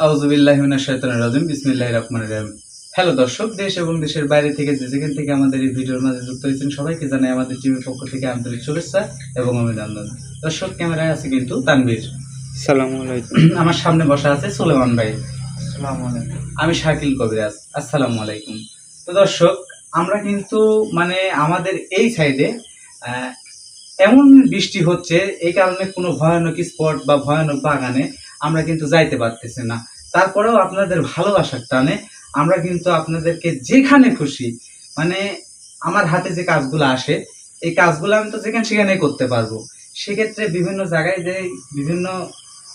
আউযুবিল্লাহি মিনাশ শাইতানির রাজিম বিসমিল্লাহির রহমানির রহিম। হ্যালো দর্শক, দেশ এবং দেশের বাইরে থেকে যে যেখান থেকে আমাদের এই ভিডিওর মাঝে যুক্ত হয়েছেন সবাইকে জানাই আমাদের টিমের পক্ষ থেকে আন্তরিক শুভেচ্ছা এবং অভিনন্দন। দর্শক, ক্যামেরায় আছে কিন্তু তানভীর। আসসালামু আলাইকুম। আমার সামনে বসা আছে সুলেমান ভাই। আসসালামু আলাইকুম। আমি শাকিল কবিরাজ। আসসালামু আলাইকুম। তো দর্শক, আমরা কিন্তু আমাদের এই সাইডে এমন বৃষ্টি হচ্ছে, এই কারণে কোনো ভয়ানক স্পট বা ভয়ানক বাগানে আমরা কিন্তু যাইতে পারতেছি না। তারপরেও আপনাদের ভালোবাসার টানে আমরা কিন্তু আপনাদেরকে যেখানে খুশি, মানে আমার হাতে যে কাজগুলো আসে এই কাজগুলো আমি তো যেখানে সেখানেই করতে পারবো। সেক্ষেত্রে বিভিন্ন জায়গায় যে বিভিন্ন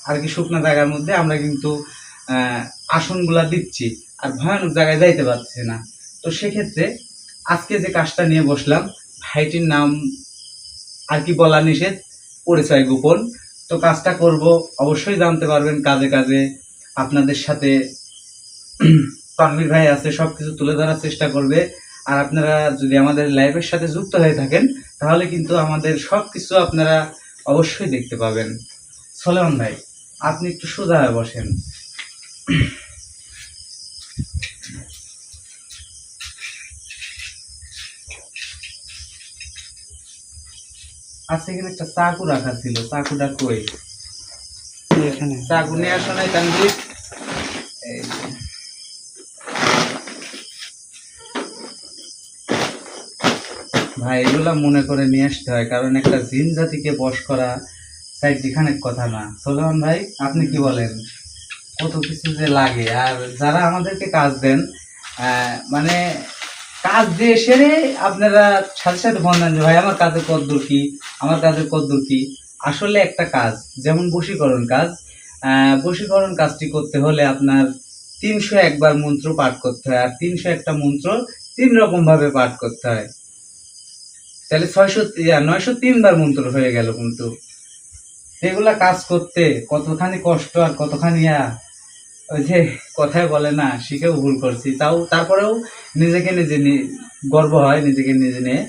আর কি শুকনো জায়গার মধ্যে আমরা কিন্তু আসনগুলা দিচ্ছি, আর ভয়ানক জায়গায় যাইতে পারছি না। তো সেক্ষেত্রে আজকে যে কাজটা নিয়ে বসলাম, ভাইটির নাম আর কি বলা নিষেধ, পরিচয় গোপন। তো কাজটা করব, অবশ্যই জানতে পারবেন কাজে কাজে। আপনাদের সাথে তানভীর ভাই আছে, সবকিছু তুলে ধরার চেষ্টা করবে। আর আপনারা যদি আমাদের লাইভের সাথে যুক্ত হয়ে থাকেন তাহলে কিন্তু আমাদের সবকিছু আপনারা অবশ্যই দেখতে পাবেন। সোলেমান ভাই, আপনি একটু সোজা হয়ে বসেন। আচ্ছা, এখানে একটা চাকু রাখা ছিল, চাকুটা কই? এখানে চাকু নিয়ে আসো নাই তানভীর? এই যে। ভাই, এগুলা মনে করে নিয়ে আসতে হয়, কারণ একটা জিন জাতিকে বশ করা চারটিখানেক কথা না। সোলেমান ভাই, আপনি কি বলেন? কত কিছু যে লাগে, আর যারা আমাদেরকে কাজ দেন মানে কাজ দিয়ে সেরে আপনারা সাথে সাথে ফোন দেন যে ভাই আমার কাজের কদ্দূর কি, আমার কাজের কদ্দূর কি। আসলে একটা কাজ যেমন বশীকরণ কাজ, বশীকরণ কাজটি করতে হলে আপনার 301 বার মন্ত্র পাঠ করতে হয়, আর 301টা মন্ত্র 3 রকম ভাবে পাঠ করতে হয়। তাহলে 903 বার মন্ত্র হয়ে গেল। কিন্তু এগুলা কাজ করতে কতখানি কষ্ট আর কতখানি ওই যে কথায় বলে না, শিখেও ভুল করছি, তারপরেও নিজেকে নিজে গর্ব হয় নিজেকে নিজে নিয়ে।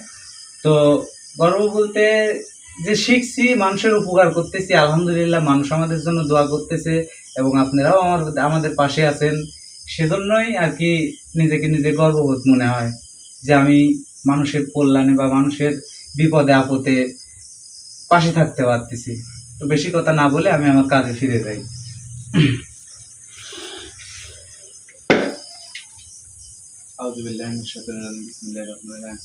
তো গর্ব বলতে যে শিখছি, মানুষের উপকার করতেছি, আলহামদুলিল্লাহ মানুষ আমাদের জন্য দোয়া করতেছে এবং আপনারাও আমাদের পাশে আছেন। সেজন্যই আর কি নিজেকে নিজে গর্ববোধ মনে হয় যে আমি মানুষের কল্যাণে বা মানুষের বিপদে আপদে পাশে থাকতে পারতেছি। তো বেশি কথা না বলে আমি আমার কাজে ফিরে যাই। আউযুবিল্লাহি মিনাশ শাইতানির রাজিম বিসমিল্লাহির রহমানির রহিম।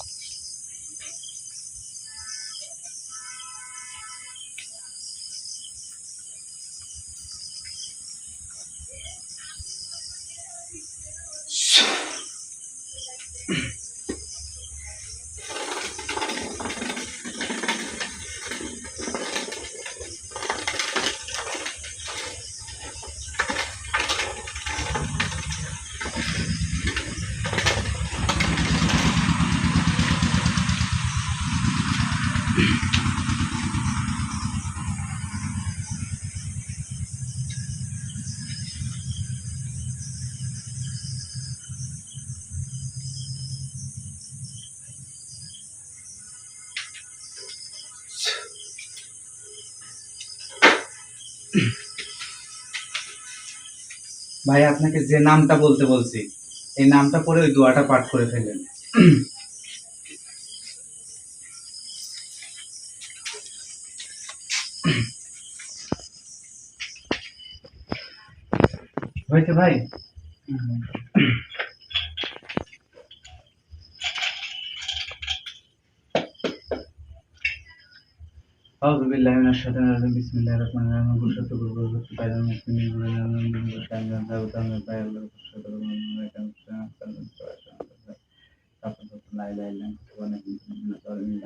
ভাই, আপনাকে যে নামটা বলতে বলছি এই নামটা পরে ওই দোয়াটা পাঠ করে ফেলেন। হয়েছে ভাই? أعوذ بالله من الشيطان الرجيم بسم الله الرحمن الرحيم بشرت بالغربة بعد المسلمين من بشأن ذهب تام البيع بشرت بالغربة كان لا إله إلا أنت وأنا كنت من الظالمين.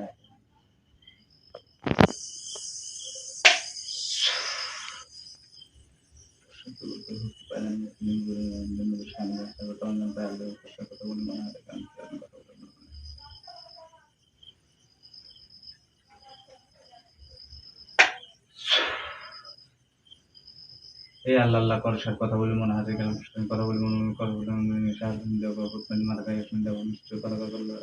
এই আল্লাহ আল্লাহ করে সব কথা বলি মনে হাতে গেলাম, কথা বলি মনে মনে কথা বলি মনে সাহায্য দেবো মাথা গায়ে শুনে দেবো নিশ্চয় কথা করলো।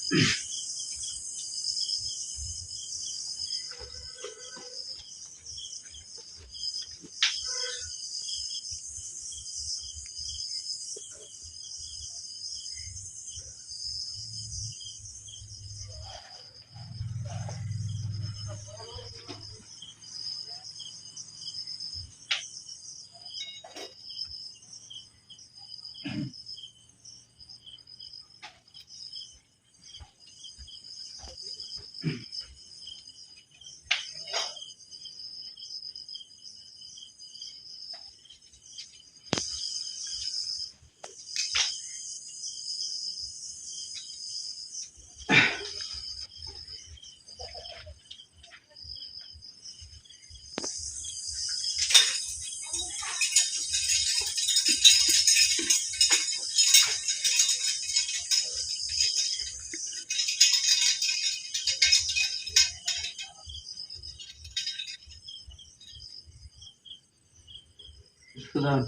সুদান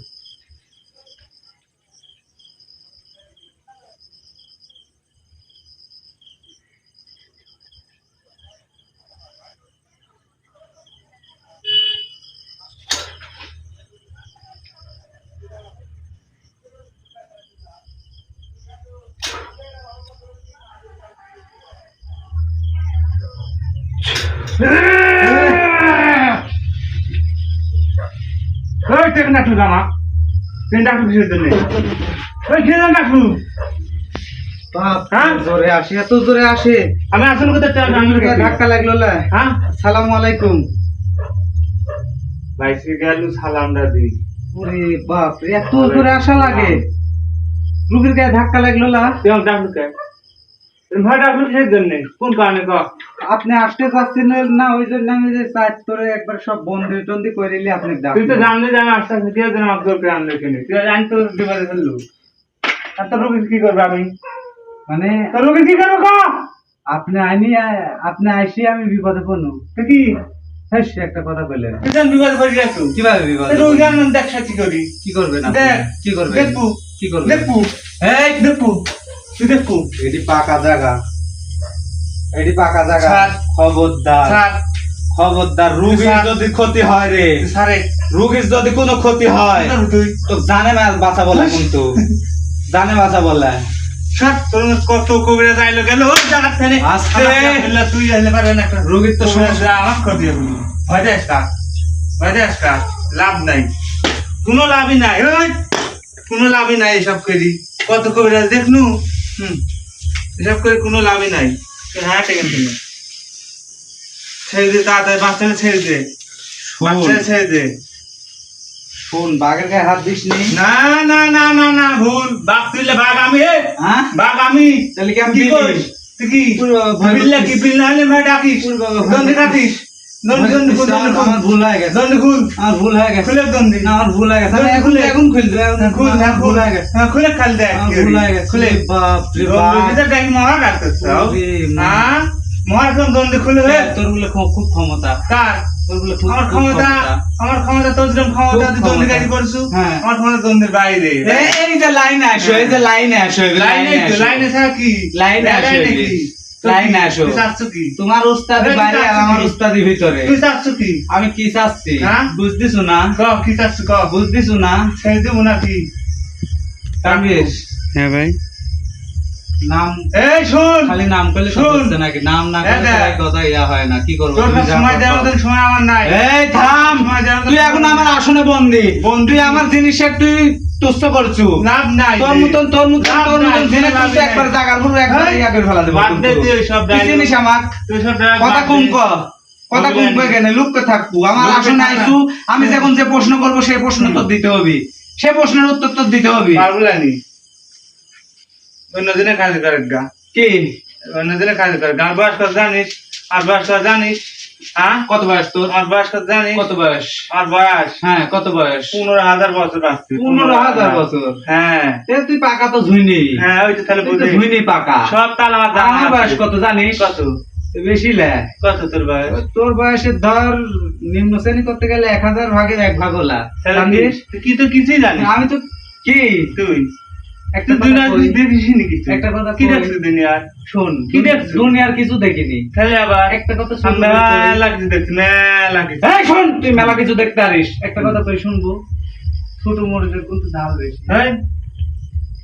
ডাকলু জামা ট্রেন ডাকলু কিসের জন্য খেয়ে ডাকলু বাপ হ্যাঁ? জোরে আসে, এত জোরে আসে। আমি আসলে কোথায় ধাক্কা লাগলো লা। হ্যাঁ সালামু আলাইকুম। ভাই সে গেল সালামটা দিই ওরে বাপ রে, এত জোরে আসা লাগে? রুগীর গায়ে ধাক্কা লাগলো লা। তুই আমাকে ডাকলু কে ভাই ডাকলু কিসের জন্য কোন কারণে ক আপনি আসতে চাচ্ছেন না, ওই জন্য আমি যে সাইড করে একবার সব বন্ধি টন্দি করে নিলে আপনি তুই তো ডাকলেন। জানলে যে আমি আসতে আসতে তুই যেন আমাকে দরকার আনলে কেনে তুই জানি তো বিপদে ফেললু আর তোর রোগী কি করবে আমি মানে তোর রোগী কি করবো ক আপনি আপনি আইসি আমি বিপদে পড়নু। তুই কি হ্যাঁ, একটা কথা বললেন। তুই যেন বিপদে পড়ে গেছো কিভাবে বিপদে রোগী পড়লেন? আমি দেখ সাথে করি কি করবেন আপনি? দেখ কি করবেন? দেখবো কি করবেন? দেখবো এই দেখবো তুই দেখবো এটি পাকা জায়গা, এটি পাকা জায়গা। স্যার। খবরদার, স্যার খবরদার, রুগীর স্যার। যদি ক্ষতি হয় রে, সারে রুগীর যদি কোনো ক্ষতি হয় তুই তো জানে না বাঁচা বলে, কিন্তু জানে বাঁচা বলে। স্যার তোর কত কবিরা যাইলো গেল ওই জায়গা থেকে আস্তে। তুই আইলে পারবে না একটা রুগীর তো সমস্যা। আমার ক্ষতি হবে ভয় আসকা লাভ নাই কোনো লাভই নাই ওই কোনো লাভই নাই এসব করি কত কবিরাজ দেখনু এসব করে কোনো লাভই নাই হ্যাঁ টেকেন তুমি ছেড়ে দে তাড়াতাড়ি বাচ্চাটা ছেড়ে দে বাচ্চাটা ছেড়ে দে শোন, বাঘের গায়ে হাত দিস নি। না না না না না ভুল বাঘ তুইলে বাঘ আমি হে হ্যাঁ, বাঘ আমি তাহলে কি আমি কি দিলি? করিস তুই কি পুরো ভয় বিল্লা কি করছিস। বিল্লা হলে ভাই ডাকিস পুরো ভয় দন্ডি করছিস। কাটিস দন্ডি দন্ডি খুল দন্ডি খুল আমার ভুল হয়ে গেছে, দন্ডি খুল আমার ভুল হয়ে গেছে। খুলে দন্ডি না, আমার ভুল হয়ে গেছে। আমি দন্ডি এখন খুলে। এখন খুলবো, এখন খুল আমার ভুল হয়ে গেছে। হ্যাঁ খুলে খাল দেখ আমার কি ভুল করি। হয়ে গেছে। খুলে বাপ রে দন্ডি বাপ। ভিতর ডাকি মহা রাখতেছ ওরে মা। হ্যাঁ মহার কোন দন্ডি খুলে হে তোর বলে খুব ক্ষমতা, কার তোর বলে খুব আমার খুব ক্ষমতা তোর যেরকম ক্ষমতা খুব তুই দন্ডি ক্ষমতা। কাজ করছু হ্যাঁ। আমার ক্ষমতা দন্ডির বাইরে এই যে লাইনে আসো, এই যে লাইনে আসো, এই লাইনে লাইনে আসো। লাইনে ছাড়া কি লাইনে আসো, লাইনে এই যে। কি লাইনে আসো। তুই চাচ্ছ কি তোমার উস্তাদি এই বাইরে আর চাচ্ছি আমার কি? উস্তাদি ভিতরে। তুই চাচ্ছ কি আমি কি চাচ্ছি হ্যাঁ? বুঝতেছো না? ক কি চাচ্ছ ক বুঝতেছো না? ছেড়ে দেবো নাকি কামিস হ্যাঁ ভাই নাম এই শোন খালি নাম করলে শোন। হচ্ছে নাকি? নাম না এই করলে দেখ। তো এক কথা ইয়া হয় না। কি করবো? তোর তুমি কাছে যা সময় দেওয়ার করো। মতন সময় আমার নাই এই থাম, সময় দেওয়ার মতন তুই এখন সময় আমার নাই। আসনে বন্দি, তুই আমার জিনিসের তুই তুচ্ছ করছু। লাভ নাই তোর মতন লাভ নাই, জিনিস লাভ তুই নাই। একবার জাগার পুরো একবার এই, ইয়া করে ফেলা দেবো। বাদ দে কিন্তু। তুই সব তুই dialogue। চিনিস আমার তুই সব dialogue কথা বাদ কম দে। ক, কথা কম বলবি কেন লুকতে থাকবো। আমার লুকতে আসনে থাক না। আইসু, আমি যখন যে প্রশ্ন করবো সেই প্রশ্ন তোর দিতে হবে, সে প্রশ্নের উত্তর তোর দিতে হবে। পারবো না অন্যদিনে কাজ করে গা কি অন্যদিনে কাজ করে গান বয়স কত জানিস আর বয়স কত জানিস হ্যাঁ কত বয়স তোর? আমার বয়স কত জানিস কত বয়স? আমার বয়স হ্যাঁ, কত বয়স? 15,000 বছর বাঁচতে 15,000 বছর। হ্যাঁ এ তুই পাকা তো ঝুইনি, হ্যাঁ ওই তো তাহলে তুই তো বুঝি ঝুইনি পাকা। সব তাল আমার জানা আমার বয়স আছে। কত জানিস? কত বেশি লে। কত তোর বয়স তোর বয়সের ধর নিম্ন শ্রেণী করতে গেলে 1000 ভাগের 1 ভাগ হলা। তাহলে জানিস? তুই কি তো কিছুই জানিস আমি তো কি তুই একটা তুই কথা কই, দেখিস নি কিছু একটা কথা কি কই। দেখছিস দুনিয়ার শোন, কি দেখছো? দুনিয়ার কিছু দেখিনি। তাহলে আবার একটা কথা শুন, মেলা কিছু দেখছি মেলা কিছু এই শোন, তুই মেলা কিছু দেখতে পারিস। একটা কথা তুই শুনবো, ছোট মরিচের কিন্তু ঝাল বেশি। হ্যাঁ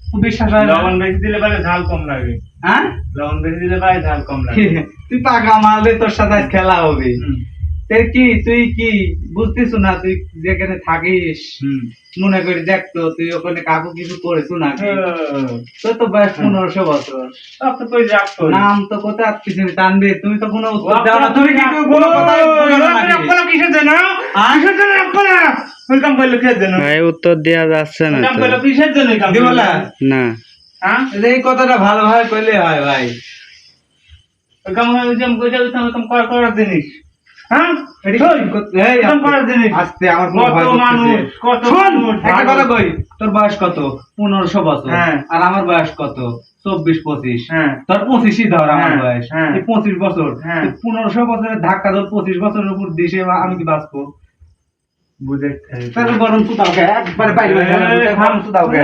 খুব বিশ্বাস হয় না? লবণ বেশি দিলে পারে ঝাল কম লাগে হ্যাঁ? লবণ বেশি দিলে পারে ঝাল কম লাগে তুই পাকা মারলে তোর সাথে আজ খেলা হবে। হুম, তুই কি বুঝতেছ না? তুই যেখানে থাকিস হুম। মনে করি দেখতো তুই ওখানে কাকু কিছু করেছ না? হ্যাঁ। তোর তো বয়স 1500 বছর। সব তো কই রাখতো নাম তো কোথায় আপনি টানবে, তুমি তো কোনো উত্তর দাও না। তুমি কি কোনো কথাই বলো না নাকি? কিসের জন্য কিসের জন্য ওয়েলকাম করলো কিসের জন্য ভাই উত্তর দেওয়া যাচ্ছে না ওয়েলকাম তো। করলো কিসের জন্য দিব না? না হ্যাঁ এই কথাটা ভালোভাবে কইলে হয় ভাই। ওয়েলকাম ওয়েলকাম করার জিনিস হ্যাঁ এই ওয়েলকাম করার জিনিস আস্তে, আমার কোনো কত ভয় মানুষ করতেছে। কত শোন, মানুষ, একটা ভালো। কথা কই, তোর বয়স কত? 1500 বছর। হ্যাঁ। আর আমার বয়স কত? 24-25। হ্যাঁ তোর 25ই ধর আমার হ্যাঁ, বয়স। হ্যাঁ। এই 25 বছর। হ্যাঁ। তুই 1500 বছরের ধাক্কা ধর 25 বছরের উপর দিশে আমি কি বাঁচবো? বুঝে তাহলে গরম সুদাও কে একবারে বাইরে গরম সুদাও কে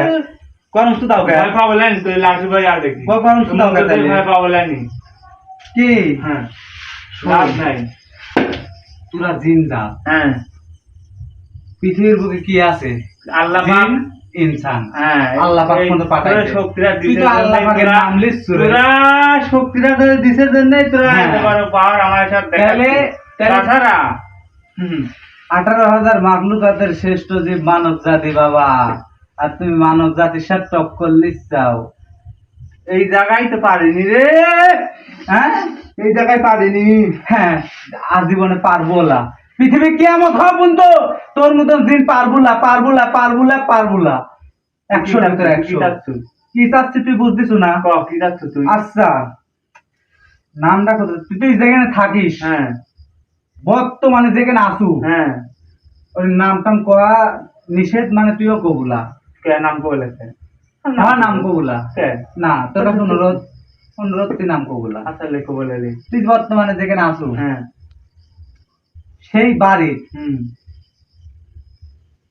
গরম সুদাও কে ভয় পাবো লাইন তুই লাঠি ভাই আর দেখি গরম সুদাও কে তাইলে? ভয় পাবো লাইনি কি হ্যাঁ লাভ নাই তোরা জিন যা হ্যাঁ পৃথিবীর বুকে কি আছে? আল্লাহ পাক জিন, ইনসান। হ্যাঁ আল্লাহ পাক এই কোন পাঠাইছে? তোরা শক্তিরা তুই দিছে তো আল্লাহ পাকের নাম লিখছ রে। তোরা শক্তিরা তোদের দিছে জন্যই তোরা হ্যাঁ। এত বড় পাওয়ার আমার সাথে তাহলে- তাহলে- তাছাড়া 18,000 মাখলুকাতের শ্রেষ্ঠ জীব মানব জাতি বাবা, আর তুমি মানব জাতির সাথে টক্কর লিচ্ছাও। এই জায়গায় তো পারিনি রে হ্যাঁ, এই জায়গায় পারিনি হ্যাঁ, আজীবনে পারবো না। পৃথিবী কিয়ামত হওয়া পর্যন্ত তোর মতন দিন পারবুলা পারবুলা পারবুলা পারবুলা 100 ভিতরে 100। কি চাচ্ছি তুই বুঝতেছ না? কি যাচ্ছ তুই আচ্ছা, নামটা কত? তুই তো যেখানে থাকিস, হ্যাঁ বর্তমানে যেখানে আসু, হ্যাঁ ওই নাম টাম করা নিষেধ, মানে তুইও কবুলা। কে নাম বলেছে আমার নাম কবুলা কে না, তোর কাছে অনুরোধ, অনুরোধ, তুই নাম কবুলা। আচ্ছা লেখো বলে রে তুই বর্তমানে যেখানে আসু, হ্যাঁ সেই বাড়ির হুম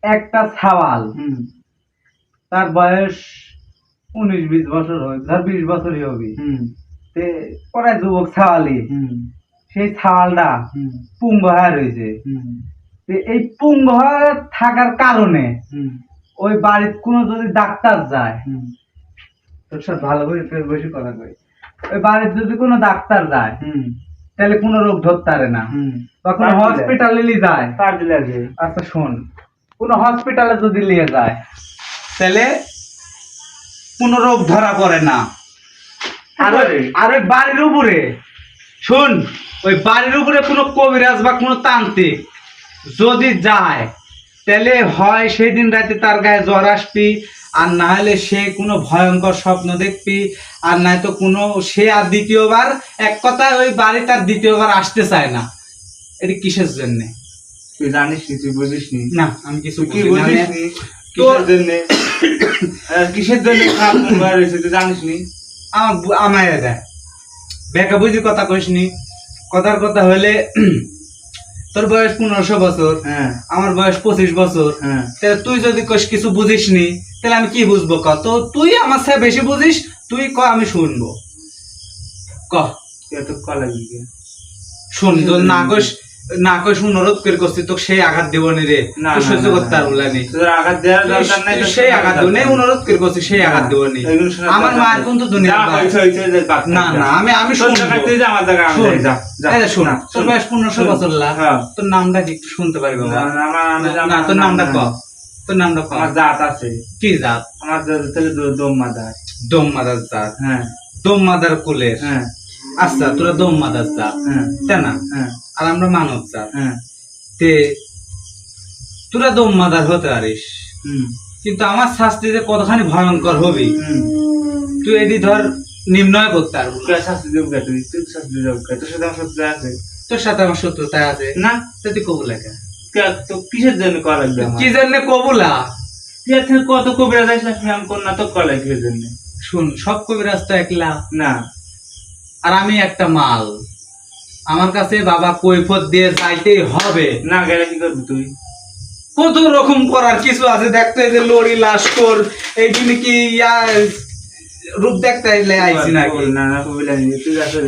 একটা ছাওয়াল, হুম তার বয়স 19-20 বছর হবে, ধর 20 বছরই হবে। হুম তে পরে যুবক ছাওয়ালি, হুম সেই ছাওয়ালটা হুম পুঙ্গ হয়ে রয়েছে। হুম তে এই পুঙ্গ হয়ে থাকার কারণে হুম ওই বাড়ির কোনো যদি ডাক্তার যায়, হুম তোর সাথে ভালো করে একটু বেশি কথা কই, ওই বাড়ির যদি কোনো ডাক্তার যায়, হুম তাহলে কোনো রোগ ধরতে পারে না, হুম বা কোনো হসপিটালে নিয়ে যায়। কার দিলে আছে আচ্ছা শোন, কোনো হসপিটালে যদি নিয়ে যায়, তাহলে কোনো রোগ ধরা পড়ে না। আর আর ওই বাড়ির উপরে শোন, ওই বাড়ির উপরে কোনো কবিরাজ বা কোনো তান্ত্রিক যদি যায়, তাহলে হয় সেই দিন রাতে তার গায়ে জ্বর আসবি, আর না হলে সে কোনো ভয়ঙ্কর স্বপ্ন দেখবি, আর নাই তো কোনো সে আর দ্বিতীয়বার, এক কথায় ওই বাড়ি তার দ্বিতীয়বার আসতে চায় না। এটা কিসের জন্যে? তুই জানিস নি তুই বুঝিস নি না, আমি কিছু কি বুঝি না। বুঝিস নি কিসের জন্য কিসের জন্য খারাপ মনে হয়েছে তুই জানিস নি আমায় দেয় বেকা বুঝি কথা কইস নি। কথার কথা হলে তোর বয়স 1500 বছর, হ্যাঁ আমার বয়স 25 বছর। হ্যাঁ তাহলে তুই যদি কইস কিছু বুঝিস নি, তাহলে আমি কি বুঝবো? ক তো তুই আমার সাথে বেশি বুঝিস, তুই ক, আমি শুনবো। ক তুই এত কলা দিকে শুন, যদি না কইস অনুরোধ করে করছি তোকে সেই আঘাত দিব নি রে, না, তুই না, সহ্য না, করতে না। পারবো না। তোর আঘাত দেওয়ার দরকার নাই তুই সেই আঘাত দিব নি, অনুরোধ করে করছি সেই আঘাত দিব নি। এগুলো শোনার আমার দরকার মায়ের নেই। কিন্তু দুনিয়া যা হয়েছে হয়েছে, যে বাদ না যা। না, আমি তোর শুনবো। জায়গায় তুই যা, আমার জায়গায় আমি শোন, যাই, যা, যা। এই যে শোন, না, তোর বয়স 1500 বছর লা, হ্যাঁ। তোর নামটা কি একটু শুনতে পারি বাবা? না, না, না, তোর নামটা ক, তোর নামটা ক। আমার জাত আছে, কি জাত? আমার জাত থেকে দম মাদার। দম মাদার জাত। হ্যাঁ দম মাদার কুলের। হ্যাঁ আচ্ছা, তোরা দম মাদার জাত, হ্যাঁ তাই না? হ্যাঁ আর আমরা মানব জাত। হ্যাঁ তে তোরা দম মাদার হতে পারিস, হুম কিন্তু আমার শাস্তি যে কতখানি ভয়ঙ্কর হবি হুম তুই এটি ধর নির্ণয় করতে পারবো না। তুই শাস্তি দেব কে? তুই শাস্তি দেব কে? তোর সাথে আমার শত্রু আছে তোর সাথে আমার শত্রুতা আছে না? তো তুই কবুলা কেন? তো কিসের জন্য করা লাগবে আমার? কি জন্য কবুলা? তুই এর থেকে কত কবিরা যাইস না, আমি কোন না তো কলা কিসের জন্য? শুন, সব কবিরাজ তো একলা, না আর আমি একটা মাল। আমার কাছে বাবা কৈফত দিয়ে যাইতেই হবে। না গেলে কি করবি তুই? কত রকম করার কিছু আছে দেখতে, এই যে লড়ি লাস্কর এইগুলি কি রূপ দেখতে আইছি নাকি? না না কবিলা নি তুই আসে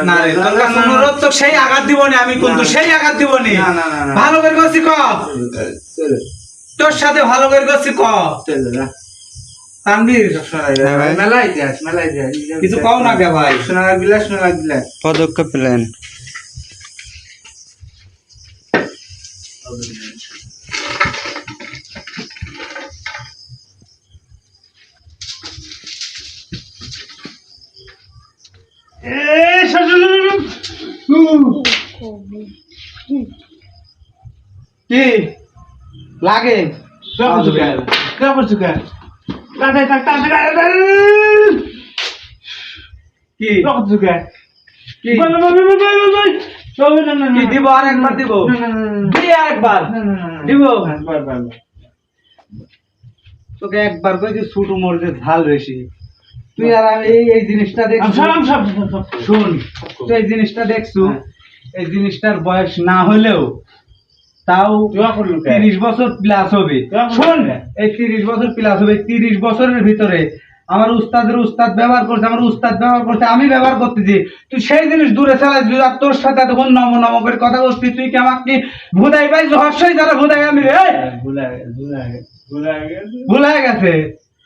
না রে, তোর কাছে অনুরোধ, তো সেই আঘাত দিব না আমি, কিন্তু সেই আঘাত দিব নি। না না না ভালো করে করছি ক, চলে তোর সাথে ভালো করে করছি ক। চলে না তানভীর, মেলা ইতিহাস কিছু কও না কে ভাই? শোনা গিলাস পদক্ষেপ প্ল্যান কি লাগে? কি কি কি দিব? আর একবার দিব, আরেকবার দিব। তোকে একবার কইছি ছোট মরিচে ঝাল বেশি, তুই আর আমি এই জিনিসটা দেখছিস। শুন, তুই এই জিনিসটা দেখছু, এই জিনিসটার বয়স না হলেও তাও 30 বছর প্লাস হবে। শোন, এই 30 বছর প্লাস হবে। 30 বছরের ভিতরে আমার উস্তাদ ব্যবহার করছে, আমি ব্যবহার করতেছি। তুই সেই জিনিস দূরে চালাই, আর তোর সাথে এতক্ষণ নম নম করে কথা বলছি, তুই কি আমাকে ভুদাই পাই? হর্ষই যারা ভুদাই আমি রে, ভুলাই গেছে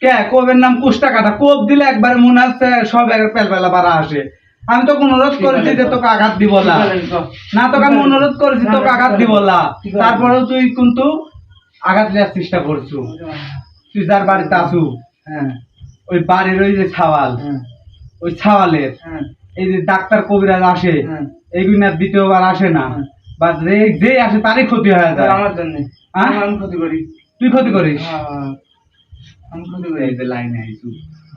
কে? কোবের নাম কুষ্টা কাটা, কোপ দিলে একবারে মনে হচ্ছে সব পেলপেলা বাড়া আসে। আমি তোকে অনুরোধ করেছি যে তোকে আঘাত দিব না, না তোকে আমি অনুরোধ করেছি তোকে আঘাত দিব না, তারপরেও তুই কিন্তু আঘাত নেওয়ার চেষ্টা করছু। তুই যার বাড়িতে আসু, ওই বাড়ির ওই যে ছাওয়াল, ওই ছাওয়ালের এই যে ডাক্তার কবিরাজ আসে, এইগুলো আর দ্বিতীয়বার আসে না, বা যে আসে তারই ক্ষতি হয়ে যায় আমার জন্য। আমি ক্ষতি করি, তুই ক্ষতি করিস? আমি ক্ষতি করি। এই যে লাইনে আইছু,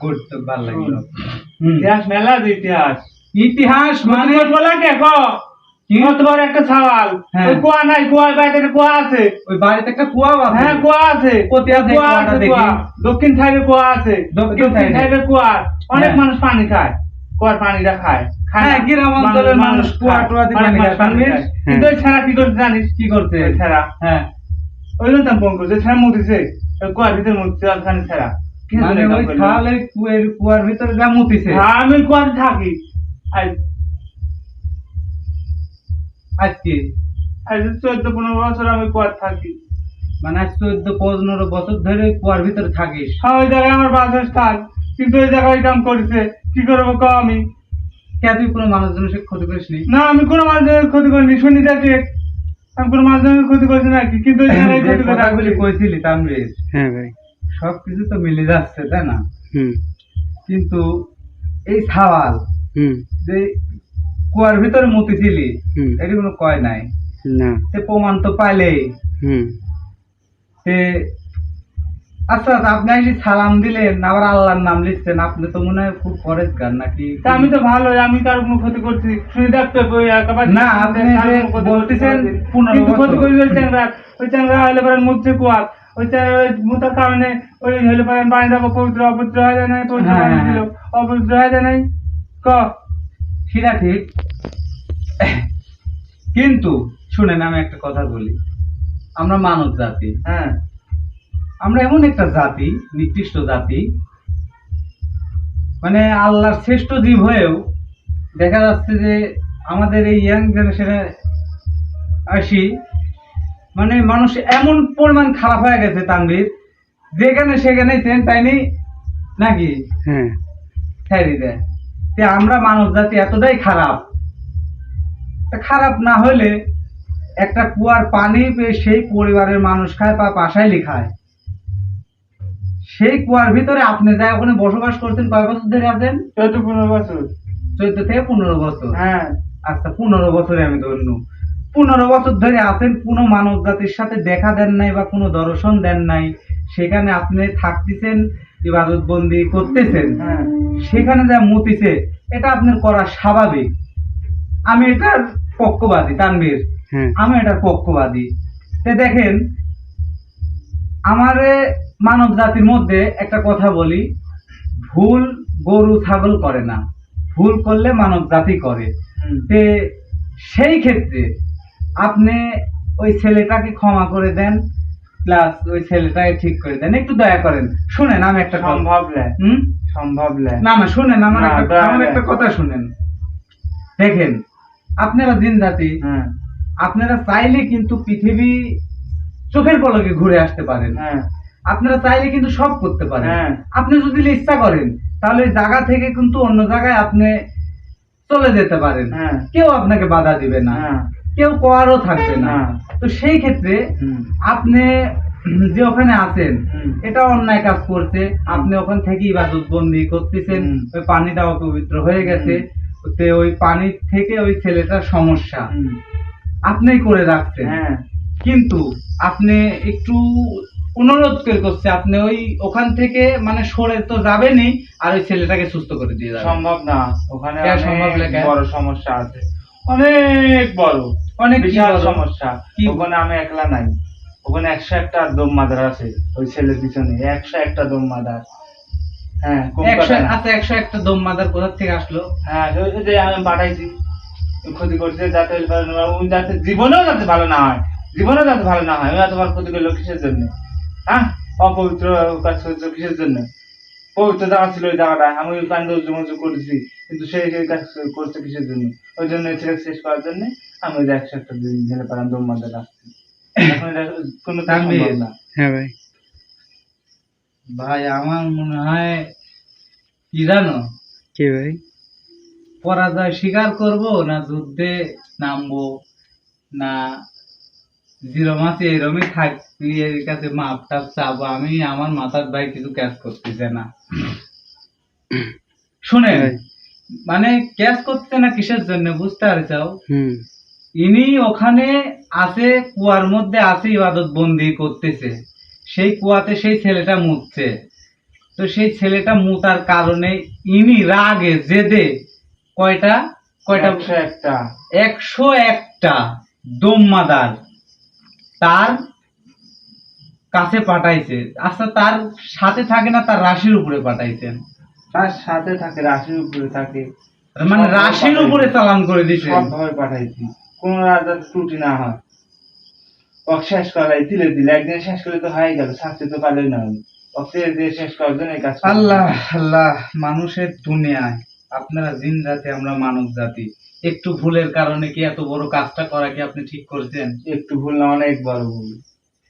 করতে ভালো লাগলো। ইতিহাস মেলা, ইতিহাস মানে বলা কে ক? তোমার একটা ছাওয়াল, ওই কুয়া নাই, কুয়ার বাইরে কুয়া আছে, ওই বাড়িতে একটা কুয়া আছে। হ্যাঁ, কুয়া আছে। কোথায় আছে কুয়াটা? দেখি দক্ষিণ সাইডে কুয়া আছে, দক্ষিণ সাইডে কুয়া। অনেক মানুষ পানি খায়, কুয়ার পানিটা খায়। হ্যাঁ, গ্রাম অঞ্চলের মানুষ কুয়া টুয়া দিয়ে পানি খায়। কিন্তু ওই ছেঁড়া কি করছে জানিস? কি করছে ছেঁড়া? হ্যাঁ, ওই জন্য ফোন করছে, ছেঁড়া মুতিছে, কুয়ার ভিতরে মুতছে, ওখানে ছেঁড়া। মানে ওই খালে কুয়ার ভিতরে যা মুতিছে। হ্যাঁ, আমি কুয়াতে থাকি। আজকে 14-15 বছর আমি কুয়ার থাকি। মানে আজ 14-15 বছর ধরে কুয়ার ভিতরে থাকিস? হ্যাঁ, ওই জায়গায় আমার বাসস্থান, কিন্তু ওই জায়গায় কাম করছে, কি করবো ক? আমি কে? তুই কোনো মানুষজনের সাথে ক্ষতি করিস নি? না, আমি কোনো মানুষজনের ক্ষতি করিনি, শুনি দেখে আমি কোনো মানুষজনের ক্ষতি করছি নাকি? কিন্তু কথাগুলি কইছিলি তানভীর, হ্যাঁ ভাই, সবকিছু তো মিলে যাচ্ছে, তাই না? কিন্তু এই ছাওয়াল যে কুয়ার ভিতরে মুতিছিলি, এটা কোনো কয় নাই না, প্রমাণ তো পাইলেই। আচ্ছা, আপনি এসে সালাম দিলেন, আবার আল্লাহর নাম লিখছেন, আপনি তো মনে হয় খুব পরেজগার নাকি? আমি তো ভালো, আমি কার কোনো ক্ষতি করছি শুনে দেখতে না? আপনি যে বলতেছেন 15 ক্ষতি করে চ্যাংরা, ওই চ্যাংরা হলে পরে মুখছে কুয়ার, ওই মুতার কারণে ওই হলে পরে পানি দেবো, পবিত্র অপবিত্র হয়ে যায় নাই? অপবিত্র হয়ে যায় নাই ক? সেটা ঠিক, কিন্তু শুনেন আমি একটা কথা বলি, আমরা মানব জাতি, হ্যাঁ, আমরা এমন একটা জাতি, নিকৃষ্ট জাতি, মানে আল্লাহর শ্রেষ্ঠ জীব হয়েও দেখা যাচ্ছে যে আমাদের এই ইয়াং জেনারেশনে আসি, মানে মানুষ এমন পরিমাণ খারাপ হয়ে গেছে তানভীর, যেখানে সেখানে সেন টাইনি নাকি ছেড়ে দেয়। আমরা মানব জাতি এতটাই খারাপ, খারাপ না হলে একটা কুয়ার পানি সেই পরিবারের মানুষ খায় বা পাশাইলি খায়, সেই কুয়ার ভিতরে আপনি যাই ওখানে বসবাস করছেন, কয় বছর ধরে আছেন? 14-15 বছর। 14 থেকে 15 বছর। হ্যাঁ, আচ্ছা, 15 বছরে আমি ধন্য, 15 বছর ধরে আছেন, কোনো মানব জাতির সাথে দেখা দেন নাই বা কোনো দর্শন দেন নাই, সেখানে আপনি থাকতেছেন, ইবাদত বন্দি করতেছেন, সেখানে যা মুতিছে, এটা আপনার করা স্বাভাবিক। আমি এটার পক্ষবাদী তানভীর, আমি এটার পক্ষবাদী। দেখেন, আমারে মানব জাতির মধ্যে একটা কথা বলি, ভুল গরু ছাগল করে না, ভুল করলে মানব জাতি করে। সেই ক্ষেত্রে আপনি ওই ছেলেটাকে ক্ষমা করে দেন, প্লাস ওই ছেলেটাকে ঠিক করে দেন, একটু দয়া করেন। শুনেন আমি একটা কথা। সম্ভব লে, হুম? সম্ভব লে। না না শুনেন আমার না, একটা দয়া আমার করে। একটা কথা শুনেন। দেখেন আপনারা জিন জাতি, হ্যাঁ আপনারা চাইলে কিন্তু পৃথিবী চোখের পলকে ঘুরে আসতে পারেন। হ্যাঁ আপনারা চাইলে কিন্তু সব করতে পারেন। হ্যাঁ। আপনি যদি ইচ্ছা করেন তাহলে এই জায়গা থেকে কিন্তু অন্য জায়গায় আপনি চলে যেতে পারেন। হ্যাঁ কেউ আপনাকে বাধা দিবে না, হ্যাঁ কেউ কোয়ারও থাকবে না। হ্যাঁ। তো সেই ক্ষেত্রে হুম আপনি যে ওখানে আছেন হুম এটা অন্যায় কাজ করছে, আপনি ওখান থেকে ইবাদত বন্দি করতেছেন, হুম। ওই পানিটা অপবিত্র হয়ে গেছে, তো ওই পানি থেকে ওই ছেলেটার সমস্যা হুম। আপনিই করে রাখছেন। হ্যাঁ কিন্তু আপনি একটু অনুরোধ করে করছে, আপনি ওই ওখান থেকে মানে সরে তো যাবেনই, আর ওই ছেলেটাকে সুস্থ করে দিয়ে যাবেন। সম্ভব না, ওখানে কে অনেক সম্ভব লেখা? বড় সমস্যা আছে, অনেক বড়, অনেক কি বিশাল বড়? সমস্যা। কি? ওখানে আমি একলা নাই, ওখানে 101টা দম মাদার আছে ওই ছেলের পিছনে, 101টা দম মাদার। হ্যাঁ কম কথা না। আচ্ছা 101টা দম মাদার কোথা থেকে আসলো? হ্যাঁ ওই যে আমি পাঠাইছি, ক্ষতি করছে যাতে ও যাতে জীবনেও যাতে ভালো না হয়, জীবনেও যাতে ভালো না হয়। আমি এতবার ক্ষতি করলো কিসের জন্য? হ্যাঁ অপবিত্র কাজ করছো কিসের জন্য? পবিত্র জায়গা ছিল ওই জায়গাটা, আমি ওই কান্দ উজু করেছি, কিন্তু সেই কাজ করছে কিসের জন্য? ওই জন্য ছেলে শেষ করার জন্য আমি ওই 101টা দিন ঢেলে পারাম দম মাঝে রাখছি। এখন এটা কোনো সম্ভব না। হ্যাঁ ভাই। ভাই আমার মনে হয় কি জানো, কি ভাই? পরাজয় স্বীকার করব না যুদ্ধে নামবো, না যেরম আছে এরমই থাকবি, এর কাছে মাপ টাপ চাবো আমি, আমার মাথার ভাই কিছু ক্যাচ করতেছে না। শুনেন, ভাই। মানে ক্যাচ করতে না কিসের জন্য বুঝতে পারছাও? হুম ইনি ওখানে আছে, কুয়ার মধ্যে আছে, ইবাদত বন্দি করতেছে, সেই কুয়াতে সেই ছেলেটা মুতছে। তো সেই ছেলেটা মুতার কারণে ইনি রাগে জেদে কয়টা কয়টা 101টা 101টা দমমাদার তার কাছে পাঠাইছে। আচ্ছা তার সাথে থাকে না, তার রাশির উপরে পাঠাইছেন, তার সাথে থাকে, রাশির উপরে থাকে, মানে সবভাবে রাশির পাঠাইছি। উপরে চালান করে দিছে। সবভাবে পাঠাইছি, কোন রাজার ত্রুটি না হয়। ওক শেষ করাই তিলে দিলে, একদিন শেষ করলে তো হয়ে গেল, শাস্তি তো পারলেই না। ওকে দিয়ে শেষ করার জন্য এই কাজ করছি। আল্লাহ আল্লাহ, মানুষের দুনিয়ায় আপনারা জিন জাতি, আমরা মানব জাতি, একটু ভুলের কারণে কি এত বড় কাজটা করা কি আপনি ঠিক করছেন? একটু ভুল না, অনেক বড় ভুল।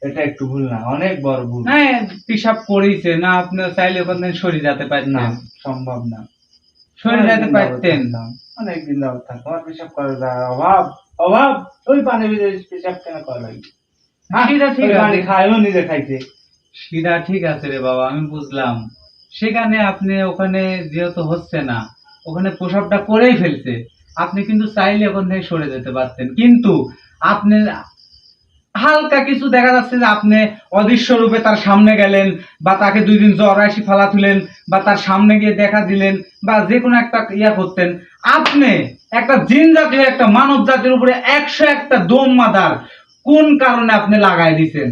এটা একটু ভুল না, অনেক বড় ভুল। হ্যাঁ পিসাব করেছে না, আপনি চাইলে ওখান থেকে সরে যেতে না পারতেন, সম্ভব না, সরে যেতে পারতেন। অনেকদিন যাবত থাকতাম। আমার পেশাব করার অভাব, অভাব। ওই পানি ভিজে পেশাব কেন করা লাগে? সেটা ঠিক ওই পানি আছে, খায়ও নিজে খাইতে। সেটা ঠিক আছে রে বাবা, আমি বুঝলাম। সেখানে আপনি ওখানে যেহেতু হচ্ছে না, ওখানে প্রসাবটা করেই ফেলছে, আপনি কিন্তু চাইলে ওখান থেকে সরে যেতে পারতেন, কিন্তু আপনি হালকা কিছু দেখা যাচ্ছে যে আপনি অদৃশ্য রূপে তার সামনে গেলেন, বা তাকে 2 দিন জ্বর আসি ফালা তুলেন, বা তার সামনে গিয়ে দেখা দিলেন, বা যে কোনো একটা ইয়া করতেন। আপনি একটা জিন জাতীয় একটা মানব জাতির উপরে 101টা দম মাদার কোন কারণে আপনি লাগাই দিছেন?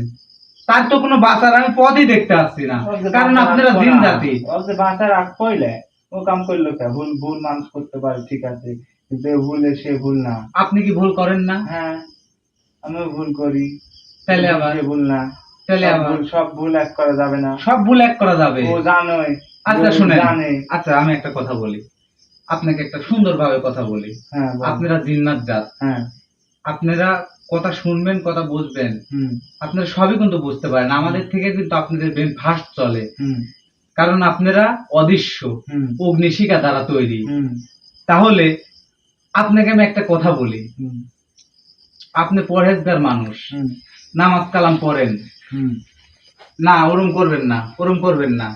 তার তো কোনো বাঁচার আমি পথই দেখতে আসছি না, কারণ আপনারা জিন জাতি। ওকে বাঁচার আগ পইলে ও কাম করলো কে? ভুল ভুল মানুষ করতে পারে, ঠিক আছে, কিন্তু এ ভুলে সে ভুল না। আপনি কি ভুল করেন না? হ্যাঁ আমিও ভুল করি, তাহলে আবার সে ভুল না। তাহলে সব আবার ভুল, সব ভুল এক করা যাবে না। সব ভুল এক করা যাবে? ও জানোই। আচ্ছা ও শুনেন, জানে। আচ্ছা আমি একটা কথা বলি, আপনাকে একটা সুন্দরভাবে কথা বলি। হ্যাঁ বল। আপনারা জিন্নাত জাত, হ্যাঁ আপনারা কথা শুনবেন, কথা বুঝবেন, হুম আপনারা সবই কিন্তু বুঝতে পারেন, আমাদের থেকে কিন্তু আপনাদের ব্রেন ফাস্ট চলে, হুম কারণ আপনারা অদৃশ্য হুম অগ্নিশিখা দ্বারা তৈরি। হুম তাহলে আপনাকে আমি একটা কথা বলি, হুম আপনি পরহেজগার মানুষ, হুম নামাজ কালাম পড়েন হুম না, ওরম করবেন না, ওরম করবেন না,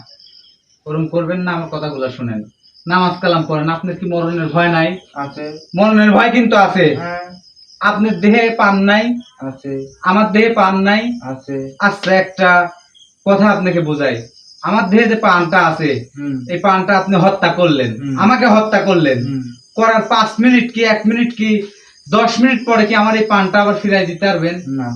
ওরম করবেন না, আমার কথাগুলো শুনেন। নামাজ কালাম পড়েন, আপনার কি মরণের ভয় নাই? আছে। মরণের ভয় কিন্তু আছে। হ্যাঁ আপনার দেহে পান নাই, আছে। আমার দেহে পান নাই। আছে। আচ্ছা একটা কথা আপনাকে বোঝাই, আমার দেহে যে পানটা আছে, হুম এই পানটা আপনি হত্যা করলেন, হুম। আমাকে হত্যা করলেন, হুম করার 5 মিনিট কি 1 মিনিট কি 10 মিনিট পরে কি আমার এই পানটা আবার ফিরাই দিতে পারবেন? না।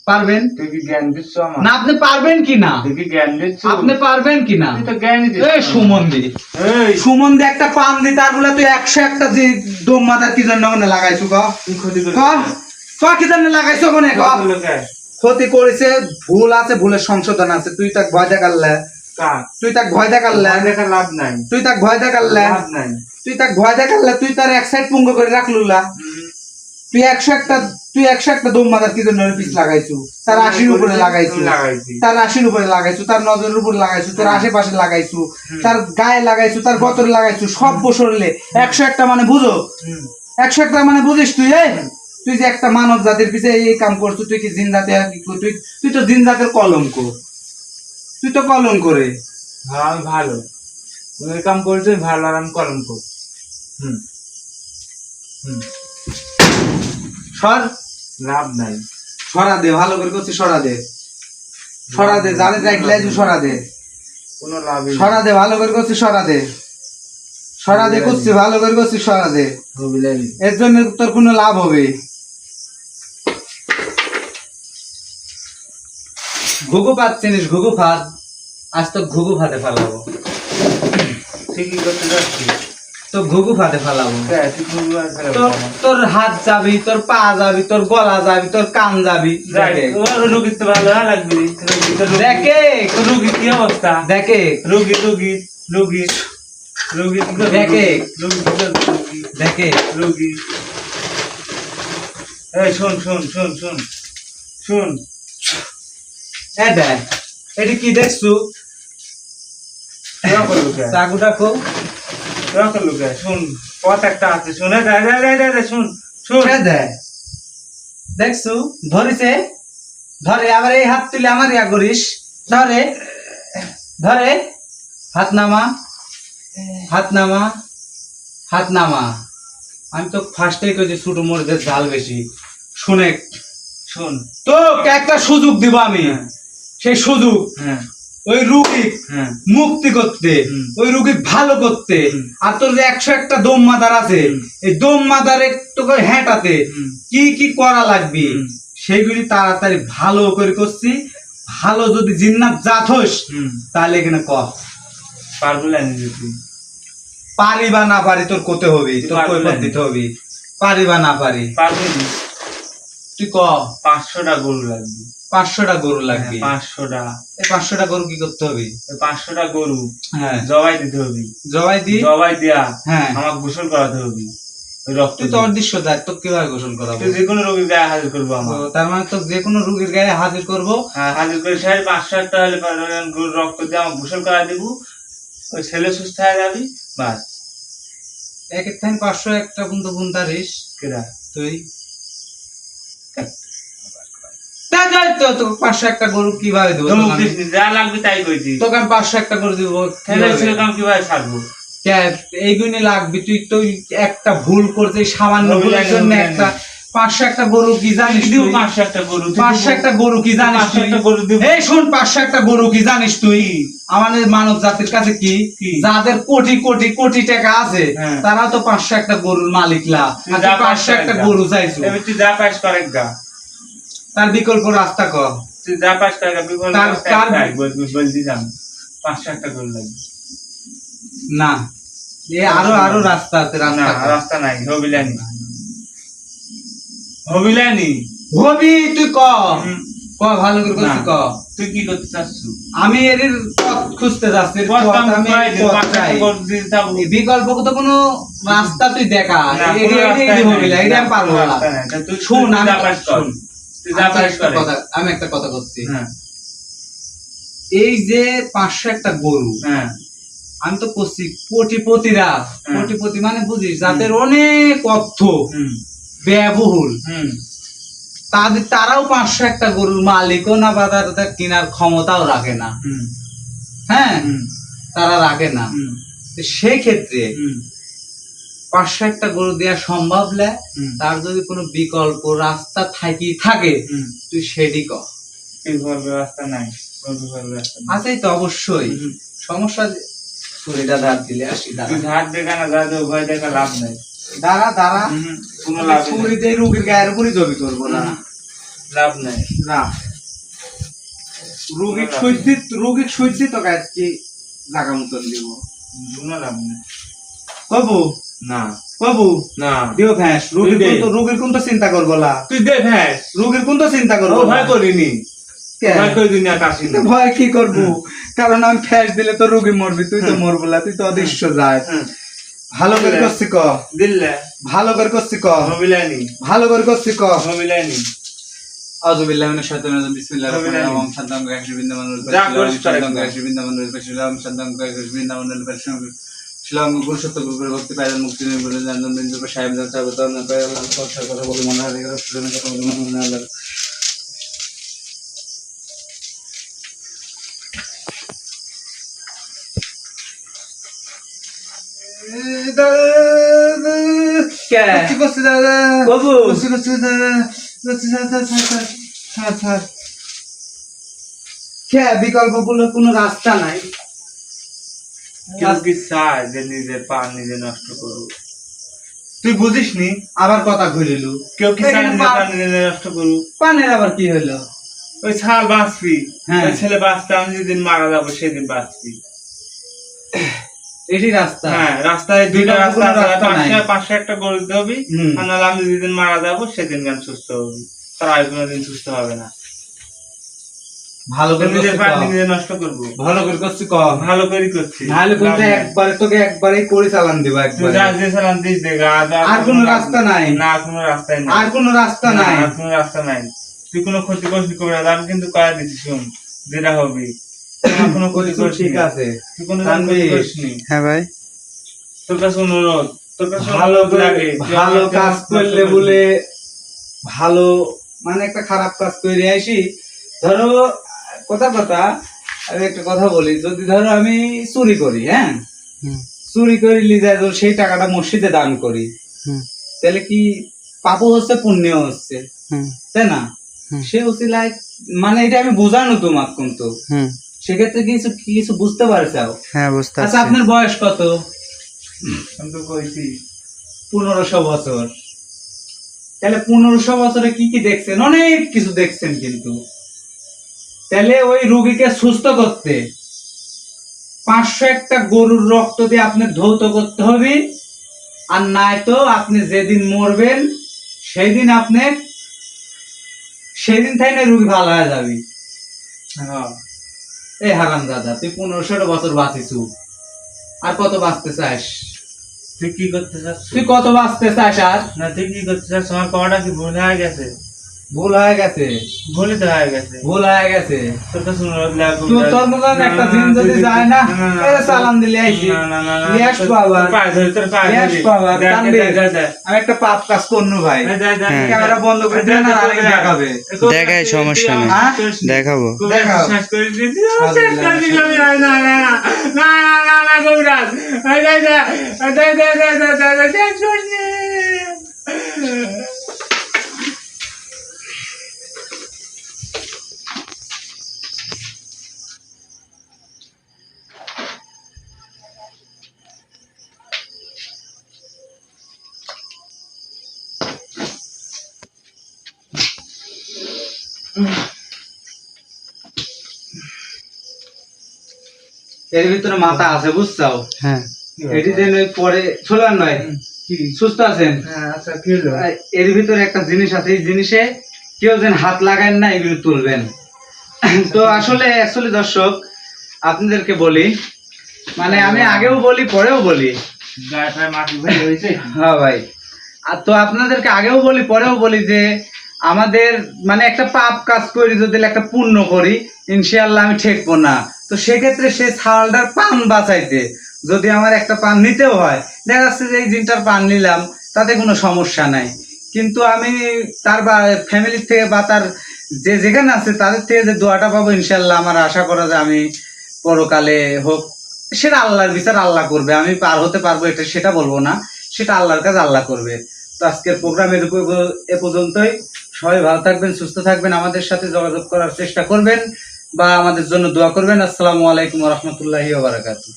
পারবেন তুই কি জ্ঞান দিচ্ছ আমার? না? আপনি পারবেন কি না? তুই কি জ্ঞান দিচ্ছ? আপনি পারবেন কি না? তুই তো জ্ঞানই দিচ্ছ। এই সুমন্দি, এই সুমন্দি একটা পান দি, তার বলে তুই 101টা যে দম মাদার কি জন্য ওখানে লাগাইছো? ক তুই ক্ষতি ক করলি। ক কি জন্য লাগাইছো ওখানে? ক করলো কে? ক্ষতি করেছে, ভুল আছে, ভুলের সংশোধন আছে। তুই তাক ভয় দেখালে, কার তুই তাক ভয় দেখালে, ভয় দেখা লাভ নাই, তুই তাক ভয় দেখালে, লাভ নাই। তুই তাক ভয় দেখালে, তুই তার এক সাইড পুঙ্গ করে রাখলুলা। তুই 101টা দম মাদার কি জন্য পিছ লাগাইছু? তার 80-র উপরে লাগাইছু, তার 80-র উপরে লাগাইছু, তার নজরের উপরে লাগাইছু, তার আশেপাশে লাগাইছু, তার গায়ে লাগাইছু, তার গতরে লাগাইছু, সব বসরলে 101টা মানে বুঝো, 101টা মানে বুঝিস তুই? তুই যে একটা মানব জাতির পিছে এই কাম করছো, তুই কি জিন জাতি? তুই তো জিন জাতের কলঙ্ক, তুই তো কলঙ্ক রে। আমি ভালো, ওই কাম করছে ভালো, আর আমি কলঙ্ক। সর, লাভ নাই। সরা দে, ভালো করে করছিস, সরা দে, সরা দে, জানে রাখলে সরা দে, কোনো লাভ সরা দে, ভালো করে করছিস, সরা দে, সরা দে করছিস, ভালো করে করছিস, সরা দে। এর জন্য তোর কোনো লাভ হবে? ঘুঘু ফাঁদ চিনিস? ঘুঘু ফাঁদ, আজ তো ঘুঘু ফাঁদে ফেলাবো। ঠিকই করতে যাচ্ছি তো ঘুঘু ফাঁদে ফেলাবো। তোর হাত যাবি, তোর পা যাবি, তোর গলা যাবি, তোর কান যাবি। রুগীর তো ভালো লাগবে। দেখে রুগীর কি অবস্থা? দেখে রুগী রুগী রুগী রুগী দেখে দেখে রুগী। এই শোন শোন শোন শোন শোন, দেখ এটি কি দেখছু? চাকুটা খো, শোন পথ একটা আছে, শুনে শুন শুন দেখ, দেখছু? ধরেছে, ধরে আবার এই হাত তুলে আমার ইয়া করিস। ধরে ধরে, হাত নামা, হাত নামা, হাত নামা। আমি তো ফার্স্টেই কইছি ছোট মরিচের ঝাল বেশি। শুনে শোন, তোকে একটা সুযোগ দিব আমি। সেই সুযোগ ওই রুগী মুক্তি করতে, ওই রুগী ভালো করতে। আর তোর যে 101টা দম মাদার আছে, এই দম মাদারে তোকে হেঁটাতে কি কি করা লাগবে সেইগুলি তাড়াতাড়ি ভালো করে করছি। ভালো যদি জিন্নাত জাত হোস তাহলে এখানে কর। পারবো না নিজে, পারি বা না পারি তোর করতে হবে, তোর কৈফিয়ত দিতে হবে। পারি বা না পারি, পারবি না তুই ক। 500টা গরু লাগবে। 500টা গরু লাগবে। 500টা। এই 500টা গরু কি করতে হবে? 500টা গরু হ্যাঁ জবাই দিতে হবে। জবাই দি, জবাই দিয়া হ্যাঁ আমাকে গোসল করাতে হবে। ওই রক্ত তুই তো অদৃশ্য দেখ, তো কিভাবে গোসল করাবো? তুই যে কোনো রোগীর গায়ে হাজির করবো আমার। তার মানে তো যে কোনো রোগীর গায়ে হাজির করবো। হ্যাঁ হাজির করে 500টা হলে গরুর রক্ত দিয়ে আমাকে গোসল করা দিব। ওই ছেলে সুস্থ হয়ে যাবি, বাস। একের থেকে 500 একটা বন্ধু বুনতারিস কেডা তুই? তো 500 একটা গরু কিভাবে দেবো? যা লাগবে তাই কইছি। তোকে আমি 500 একটা গরু দিব, কিভাবে ছাড়বো? এইগুলি লাগবে। তুই তো একটা ভুল করতে, সামান্য ভুলের জন্য একটা 500 একটা গরু কি জানিস? 500 একটা গরু, 500 একটা গরু কি জানিস তুই? এই শোন, 500 একটা গরু কি জানিস তুই? আমাদের মানব জাতির কাছে কি, যাদের কোটি কোটি কোটি টাকা আছে তারা তো 500 একটা গরুর মালিক লা। 500 একটা গরু চাইছো, তুই যা পাস করে গা, তার বিকল্প রাস্তা কর। তুই যা পাস করে গা, বিকল্প রাস্তা বলছি যাম। 500 একটা গরু লাগবে না, আরো রাস্তা আছে। রাস্তা নাই, হবিলানি হবিলানি হবি। তুই ক ভালো করে করছি ক। তুই কি করতে চাচ্ছ? আমি এর পথ খুঁজতে যাচ্ছি। বিকল্প তো কোনো রাস্তা তুই দেখা, এটা আমি পারবো না। শোন, আমি একটা কথা করছি। এই যে 500 একটা গরু, আমি তো করছি কোটিপতিরা। কোটিপতি মানে বুঝিস, যাদের অনেক অর্থ ব্যয়বহুল, তারাও 500 একটা গরুর মালিকও না, বা তাদের কেনার ক্ষমতাও রাখে না। হ্যাঁ, তারা রাখে না। সেই ক্ষেত্রে 500 একটা গরু দেওয়া সম্ভব না। তার যদি কোনো বিকল্প রাস্তা থাকে তুই সেটি কর। রাস্তা নাই, আছেই তো অবশ্যই। সমস্যা ছুরিটা ধার দিলে আসি। ধার দেখা না, ভয় দেখা লাভ নাই। দাঁড়া দাঁড়া, কোনো লাভ ছুরিতে রুগীর গায়ের উপরই জবি করবো না, লাভ নাই। না, রুগীর সহ্যি তো গাছ কি জায়গা মতন দিব, কোনো লাভ নাই। কবু না কবু না দিও ভ্যাস রোগীর তুই দে। রোগীর কোন তো চিন্তা করবো লা তুই দে ভ্যাস রোগীর কোন তো চিন্তা ও করবো ভয় করিনি কে? ভয় করে দুনিয়া কাশি না ভয় কি করবো কারণ আমি ফ্যাস দিলে তো রোগী মরবি তুই তো মরবো না তুই তো অদৃশ্য যায় ভালো করে করছি ক দিল্লা ভালো করে করছি ক মোবিলানি ভালো করে করছি ক মোবিলানি আউযুবিল্লাহি মিনাশ শাইতানির রাজিম বিসমিল্লাহির রহমানির রহিম শান্তাং গায়শি বিন্দামানুল যা করিস তাই শান্তাং কর। গায়শি বিন্দামানুল পেশিলাম শান্তাং গায়শি বিন্দামানুল পেশিলাম শিলাম গুরু সত্য গুরু ভক্তি পাইলাম মুক্তি নেই বলে জানলাম বিন্দু সাহেব জান সাহেব তো না পাইলাম কথা বলে মনে হয় গেল সুজনের কথা বলে মনে হয় আল্লাহ কে করছি করছি দাদা বাবু করছি করছি দাদা করছি দাদা ছাড় ছাড় কে বিকল্প বলে কোনো রাস্তা নাই কেউ কি চায় যে নিজের পা নিজে নষ্ট করুক তুই বুঝিস নি আবার কথা ঘুরিলু কেউ কি চায় এখানে নিজের পা নিজে নষ্ট করুক পানের আবার কি হইলো ওই ছাল বাঁচবি হ্যাঁ। ওই ছেলে বাঁচতে আমি যেদিন মারা যাবো সেদিন বাঁচবি এটি রাস্তা হ্যাঁ রাস্তায় দুইটা বিকল্প রাস্তা কোনো আছে, রাস্তা নাই। পাশে একটা গরু দিতে হবি হুম। আর নাহলে আমি যেদিন মারা যাবো সেদিন গান সুস্থ হবি তার আর কোনোদিন সুস্থ হবে না ভালো করে নিজের করছি পা ক। নিজে নষ্ট করবো ভালো করে করছি ক ভালো করে করছি নাহলে কিন্তু একবারে তোকে একবারে করে চালান দিব তুই একবারে যা যে সালাম দিস দেখা আর কোনো রাস্তা নাই। না কোনো রাস্তাই নাই আর কোনো রাস্তা না, নাই আর কোনো রাস্তা নাই তুই কোনো ক্ষতি করিস নি, করবি না আমি কিন্তু কয়া দিচ্ছি শুন যেটা হবি তুই কোনো ক্ষতি কিছু করিস ঠিক নি। আছে তুই কোনো তানভীর। ক্ষতি করিস নি হ্যাঁ ভাই তোর কাছে অনুরোধ তোর কাছে ভালো অনুরোধ করে লাগে যে ভালো আমাকে কাজ নষ্ট করলে করবি। বলে ভালো মানে একটা খারাপ কাজ করে আসি ধরো কথা আমি একটা কথা বলি যদি ধরো আমি চুরি করি হ্যাঁ চুরি করে লিজায় ধর সেই টাকাটা মসজিদে দান করি তাহলে কি পাপও হচ্ছে পুণ্য হচ্ছে তাই না সে উচিলায় মানে এটা আমি বোঝানো তোমার কিন্তু সেক্ষেত্রে কিছু কিছু বুঝতে পারছাও হ্যাঁ বুঝতে আচ্ছা পারছি আপনার বয়স কত আমি তো কইছি 1500 বছর তাহলে 1500 বছরে কি কি দেখছেন অনেক কিছু দেখছেন কিন্তু তাহলে ওই রোগীকে সুস্থ করতে 500 একটা গরুর রক্ত দিয়ে আপনি ধৌত করতে হবে আর নাই তো আপনি যেদিন মরবেন সেদিন তাই না রোগী ভালো হয়ে যাবে হ্যাঁ এই হারাম দাদা তুই 1500 বছর বাঁচিছু আর কত বাঁচতে চাস তুই কি করতে চাচ্ছিস তুই কত বাঁচতে চাস আর না তুই কি করতে চাচ্ছিস আমার কটা কি ভুল হয়ে গেছে ভুল হয়ে গেছে ভুলই তো হয়ে গেছে ভুল হয়ে গেছে তোর কাছে অনুরোধ লাগবে তুই তোর মতন একটা দিন যদি যায় না এরে সালাম দিলে আইছি ইয়াস বাবা ইয়াস বাবা তানভীর আমি একটা পাপ কাজ করনু ভাই ক্যামেরা বন্ধ করে দেন আর আরেক দেখাবে দেখাই, সমস্যা নেই। হ্যাঁ? দেখাবো দেখাও। শেষ করে দিবি না না না না না কবিরাজ এর ভিতরে মাথা আছে বুঝছাও হ্যাঁ এটি যেন পরে ছোলার নয় সুস্থ আছেন হ্যাঁ আচ্ছা কি হলো এর ভিতরে একটা জিনিস আছে এই জিনিসে কেউ যেন হাত লাগান না এগুলো তুলবেন তো আসলে অ্যাকচুয়ালি দর্শক আপনাদেরকে বলি মানে আমি আগেও বলি পরেও বলি গায়ে ফায়ে মাটি ভরে হয়েছে হ্যাঁ ভাই আর তো আপনাদেরকে আগেও বলি পরেও বলি যে আমাদের মানে একটা পাপ কাজ করি যদি একটা পুণ্য করি ইনশাআল্লাহ আমি ঠেকবো না তো সেক্ষেত্রে সে ছালটার পান বাঁচাইতে যদি আমার একটা পান নিতেও হয় দেখা যাচ্ছে যে এই দিনটার পান নিলাম তাতে কোনো সমস্যা নাই কিন্তু আমি তার ফ্যামিলির থেকে বা তার যে যেখানে আছে তাদের থেকে যে দোয়াটা পাবো ইনশাআল্লাহ আমার আশা করা যে আমি পরকালে হোক সেটা আল্লাহর বিচার আল্লাহ করবে আমি পার হতে পারবো এটা সেটা বলবো না সেটা আল্লাহর কাজ আল্লাহ করবে তো আজকের প্রোগ্রামের এ পর্যন্তই সবাই ভালো থাকবেন সুস্থ থাকবেন আমাদের সাথে যোগাযোগ করার চেষ্টা করবেন বা আমাদের জন্য দোয়া করবেন আসসালামু আলাইকুম ওয়া রাহমাতুল্লাহি ওয়া বারাকাতুহু